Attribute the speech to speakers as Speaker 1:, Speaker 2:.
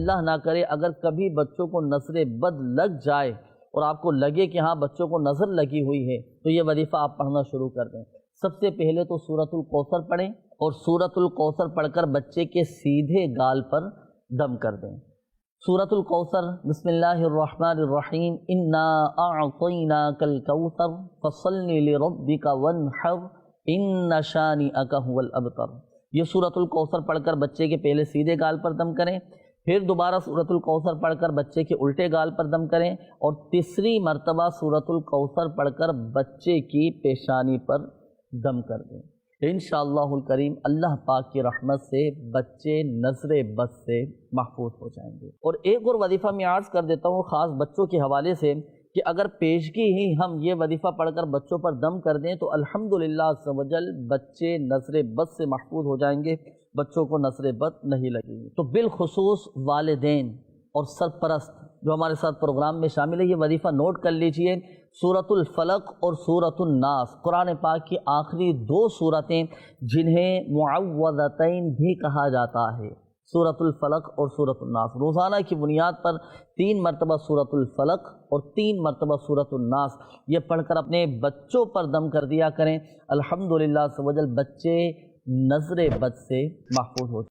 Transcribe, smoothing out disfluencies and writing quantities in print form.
Speaker 1: اللہ نہ کرے اگر کبھی بچوں کو نظر بد لگ جائے اور آپ کو لگے کہ ہاں بچوں کو نظر لگی ہوئی ہے تو یہ وظیفہ آپ پڑھنا شروع کر دیں۔ سب سے پہلے تو سورۃ الکوثر پڑھیں اور سورۃ الکوثر پڑھ کر بچے کے سیدھے گال پر دم کر دیں۔ سورۃ الکوثر، بسم اللہ الرحمن الرحیم، انا اعطیناک الکوثر فصل لربک وانحر ان شانئک هو الابتر۔ یہ سورۃ الکوثر پڑھ کر بچے کے پہلے سیدھے گال پر دم کریں، پھر دوبارہ سورۃ الکوثر پڑھ کر بچے کے الٹے گال پر دم کریں، اور تیسری مرتبہ سورۃ الکوثر پڑھ کر بچے کی پیشانی پر دم کر دیں۔ انشاءاللہ الکریم اللہ پاک کی رحمت سے بچے نظر بد سے محفوظ ہو جائیں گے۔ اور ایک اور وظیفہ میں عرض کر دیتا ہوں خاص بچوں کے حوالے سے کہ اگر پیشگی ہی ہم یہ وظیفہ پڑھ کر بچوں پر دم کر دیں تو الحمدللہ عز و جل بچے نظر بد سے محفوظ ہو جائیں گے، بچوں کو نظر بد نہیں لگے گی۔ تو بالخصوص والدین اور سرپرست جو ہمارے ساتھ پروگرام میں شامل ہے، یہ وظیفہ نوٹ کر لیجئے۔ سورۃ الفلق اور سورۃ الناس قرآن پاک کی آخری دو سورتیں جنہیں معوذتین بھی کہا جاتا ہے، سورۃ الفلق اور سورۃ الناس، روزانہ کی بنیاد پر 3 مرتبہ سورۃ الفلق اور 3 مرتبہ سورۃ الناس یہ پڑھ کر اپنے بچوں پر دم کر دیا کریں۔ الحمدللہ عز و جل بچے نظر بد سے محفوظ ہو